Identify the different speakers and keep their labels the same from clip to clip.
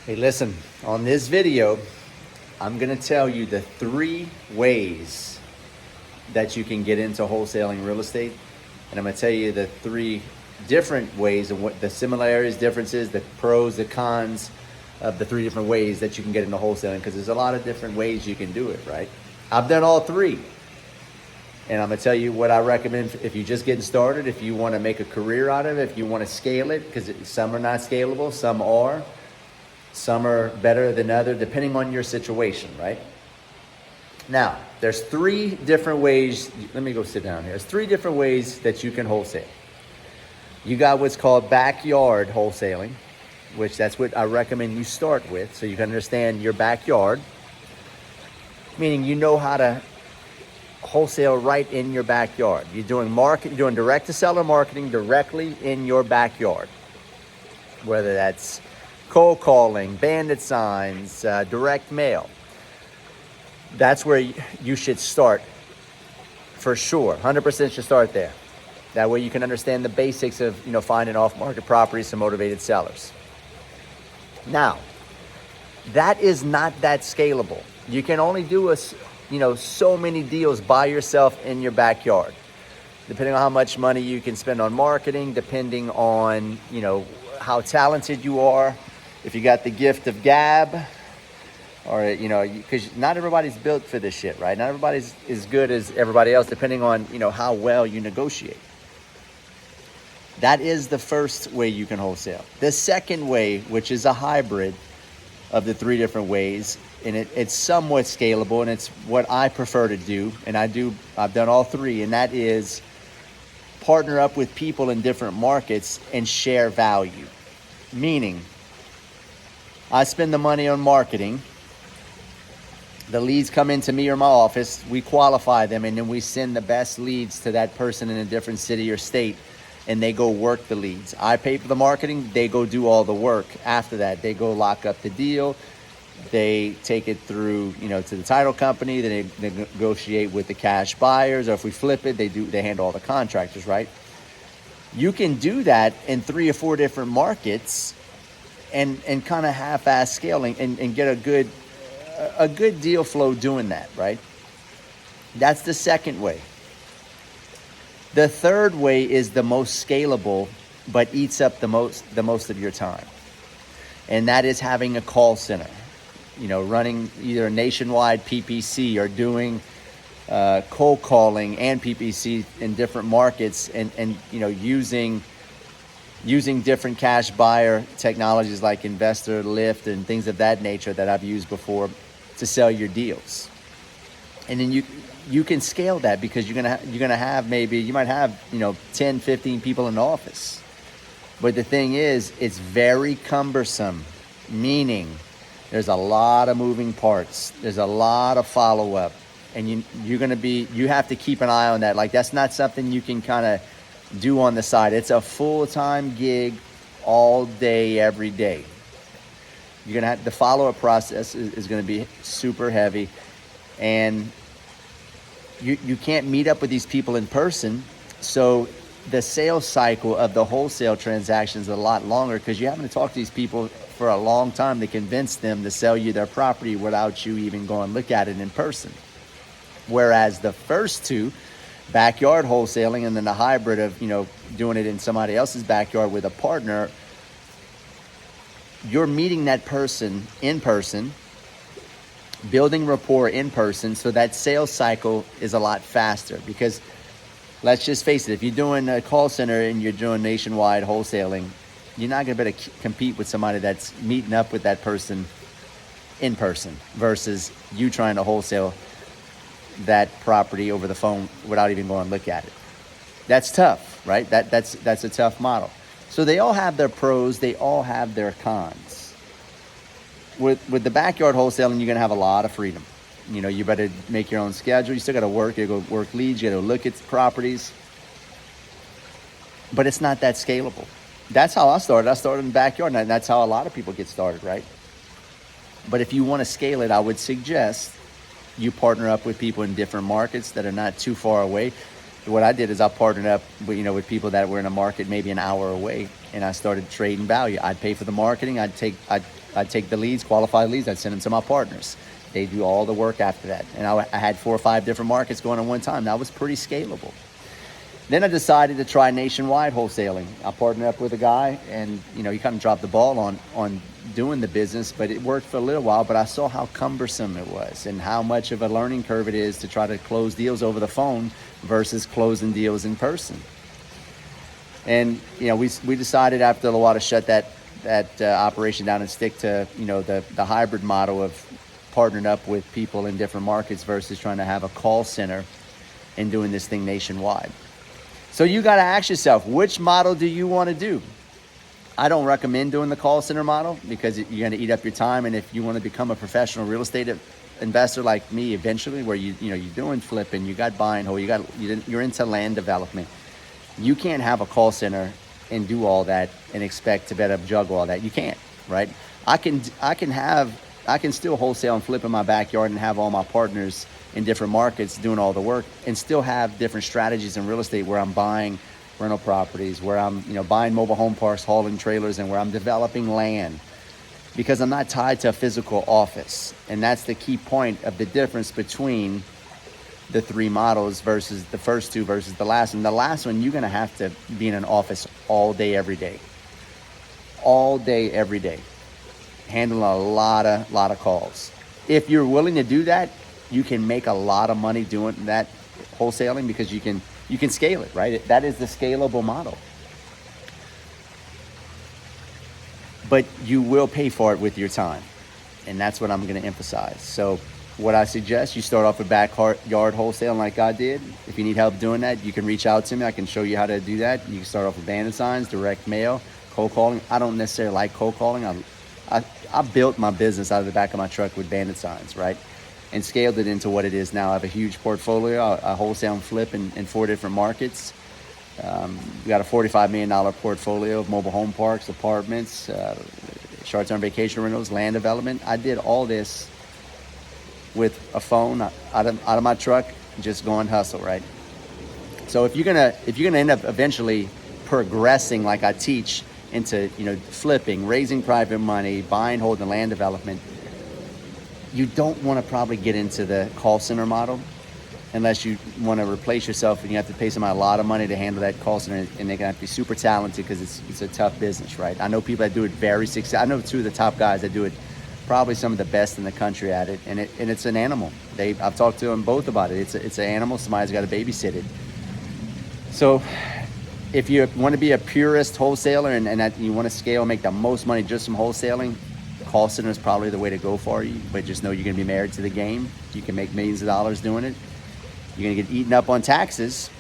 Speaker 1: Hey, listen, on this video, I'm going to tell you the 3 ways that you can get into wholesaling real estate. And I'm going to tell you the 3 different ways and what the similarities, differences, the pros, the cons of the 3 different ways that you can get into wholesaling, because there's a lot of different ways you can do it, right? I've done all 3. And I'm going to tell you what I recommend if you're just getting started, if you want to make a career out of it, if you want to scale it, because some are not scalable, some are. Some are better than others, depending on your situation, right? Now, there's 3 different ways. Let me go sit down here. There's 3 different ways that you can wholesale. You got what's called backyard wholesaling, which that's what I recommend you start with, so you can understand your backyard, meaning you know how to wholesale right in your backyard. You're doing direct-to-seller marketing directly in your backyard, whether that's cold calling, bandit signs, direct mail. That's where you should start for sure. 100% should start there. That way you can understand the basics of finding off-market properties to motivated sellers. Now, that is not that scalable. You can only do so many deals by yourself in your backyard, depending on how much money you can spend on marketing, depending on how talented you are. If you got the gift of gab, or because not everybody's built for this shit, right? Not everybody's as good as everybody else, depending on how well you negotiate. That is the first way you can wholesale. The second way, which is a hybrid of the 3 different ways, and it's somewhat scalable, and it's what I prefer to do, and I've done all 3, and that is partner up with people in different markets and share value. Meaning, I spend the money on marketing. The leads come into me or my office. We qualify them, and then we send the best leads to that person in a different city or state, and they go work the leads. I pay for the marketing. They go do all the work. After that, they go lock up the deal. They take it through, to the title company. Then they negotiate with the cash buyers, or if we flip it, they handle all the contractors, right? You can do that in 3 or 4 different markets, and kind of half-ass scaling and get a good deal flow doing that, right? That's the second way. The third way is the most scalable, but eats up the most of your time. And that is having a call center, running either a nationwide PPC or doing cold calling and PPC in different markets, and using different cash buyer technologies like Investor, Lift, and things of that nature that I've used before to sell your deals. And then you can scale that, because you might have 10, 15 people in the office. But the thing is, it's very cumbersome, meaning there's a lot of moving parts. There's a lot of follow-up, and you have to keep an eye on that. Like, that's not something you can kind of do on the side. It's a full-time gig all day, every day. You're going to have the follow-up process is going to be super heavy, and you can't meet up with these people in person. So the sales cycle of the wholesale transaction is a lot longer, because you're having to talk to these people for a long time to convince them to sell you their property without you even going look at it in person. Whereas the first 2, backyard wholesaling, and then the hybrid of doing it in somebody else's backyard with a partner, you're meeting that person in person, building rapport in person, so that sales cycle is a lot faster. Because let's just face it, if you're doing a call center and you're doing nationwide wholesaling, you're not going to be able to compete with somebody that's meeting up with that person in person versus you trying to wholesale that property over the phone without even going to look at it. That's tough, right? That's a tough model. So they all have their pros, they all have their cons. With the backyard wholesaling, you're going to have a lot of freedom. You better make your own schedule. You still got to work. You got to go work leads. You got to look at properties. But it's not that scalable. That's how I started. I started in the backyard, and that's how a lot of people get started, right? But if you want to scale it, I would suggest you partner up with people in different markets that are not too far away. what I did is I partnered up with, with people that were in a market maybe an hour away, and I started trading value. I'd pay for the marketing. I'd take the leads, qualified leads. I'd send them to my partners. They do all the work after that. And I had 4 or 5 different markets going at one time. That was pretty scalable. Then I decided to try nationwide wholesaling. I partnered up with a guy, and he kind of dropped the ball on doing the business, but it worked for a little while. But I saw how cumbersome it was and how much of a learning curve it is to try to close deals over the phone versus closing deals in person. And we decided after a while to shut that operation down and stick to the hybrid model of partnering up with people in different markets versus trying to have a call center and doing this thing nationwide. So you got to ask yourself, which model do you want to do? I don't recommend doing the call center model because you're going to eat up your time. And if you want to become a professional real estate investor like me eventually, where you're doing flipping, you got buy and hold, you're into land development, you can't have a call center and do all that and expect to be able to juggle all that. You can't, right? I can still wholesale and flip in my backyard and have all my partners in different markets doing all the work and still have different strategies in real estate where I'm buying rental properties, where I'm buying mobile home parks, hauling trailers, and where I'm developing land, because I'm not tied to a physical office. And that's the key point of the difference between the 3 models versus the first 2 versus the last one. The last one, you're going to have to be in an office all day, every day, handling a lot of calls. If you're willing to do that, you can make a lot of money doing that wholesaling because you can scale it, right? That is the scalable model. But you will pay for it with your time. And that's what I'm going to emphasize. So what I suggest, you start off with backyard wholesaling like I did. If you need help doing that, you can reach out to me. I can show you how to do that. You can start off with bandit signs, direct mail, cold calling. I don't necessarily like cold calling. I built my business out of the back of my truck with bandit signs, right? And scaled it into what it is now. I have a huge portfolio. I wholesale and flip in 4 different markets. We got a $45 million portfolio of mobile home parks, apartments, short-term vacation rentals, land development. I did all this with a phone out of my truck, just going hustle, right? So if you're gonna end up eventually progressing like I teach into flipping, raising private money, buying, holding, land development, you don't want to probably get into the call center model unless you want to replace yourself and you have to pay somebody a lot of money to handle that call center, and they're going to have to be super talented because it's a tough business, right? I know people that do it very successful. I know 2 of the top guys that do it, probably some of the best in the country at it, and it's an animal. I've talked to them both about it. It's an animal. Somebody's got to babysit it. So if you want to be a purist wholesaler and that you want to scale and make the most money just from wholesaling, call center is probably the way to go for you, but just know you're going to be married to the game. You can make millions of dollars doing it. You're going to get eaten up on taxes.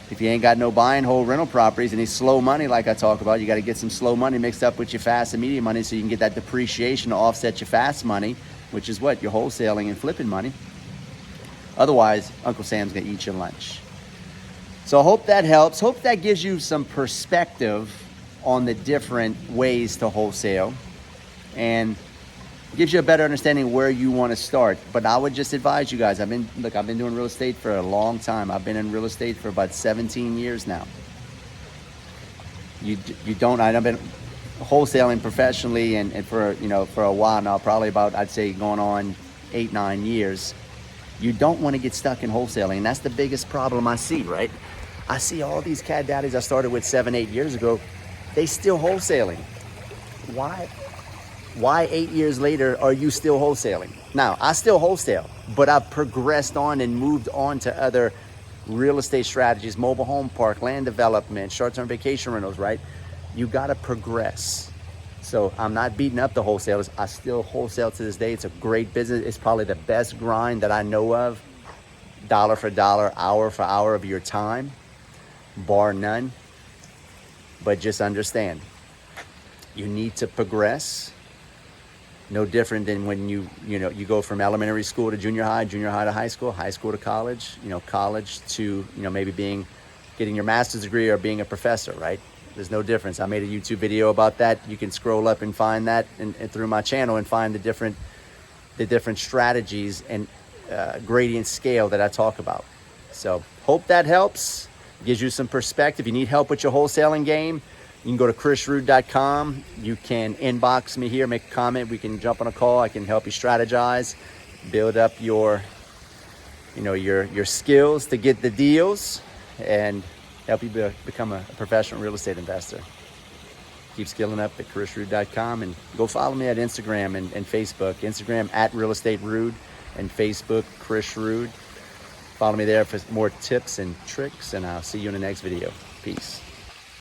Speaker 1: If you ain't got no buy and hold rental properties, any slow money like I talk about, you got to get some slow money mixed up with your fast and medium money so you can get that depreciation to offset your fast money, which is what? Your wholesaling and flipping money. Otherwise, Uncle Sam's going to eat your lunch. So I hope that helps. Hope that gives you some perspective on the different ways to wholesale and gives you a better understanding where you want to start. But I would just advise you guys, I've been doing real estate for a long time. I've been in real estate for about 17 years now. I've been wholesaling professionally and for a while now, probably about, I'd say, going on 8-9 years. You don't want to get stuck in wholesaling. And that's the biggest problem I see, right? I see all these cat daddies I started with 7-8 years ago, they still wholesaling. Why 8 years later are you still wholesaling? Now, I still wholesale, but I've progressed on and moved on to other real estate strategies, mobile home park, land development, short-term vacation rentals, right? You got to progress. So I'm not beating up the wholesalers. I still wholesale to this day. It's a great business. It's probably the best grind that I know of. Dollar for dollar, hour for hour of your time, bar none. But just understand, you need to progress. No different than when you go from elementary school to junior high to high school to college, college to, maybe getting your master's degree or being a professor, right? There's no difference. I made a YouTube video about that. You can scroll up and find that and through my channel and find the different strategies and gradient scale that I talk about. So hope that helps. gives you some perspective. If you need help with your wholesaling game, you can go to chrisrood.com. You can inbox me here, make a comment. We can jump on a call. I can help you strategize, build up your skills to get the deals, and help you become a professional real estate investor. Keep skilling up at chrisrood.com, and go follow me at Instagram and Facebook. Instagram at Real Estate Rood, and Facebook Chris Rood. Follow me there for more tips and tricks, and I'll see you in the next video. Peace.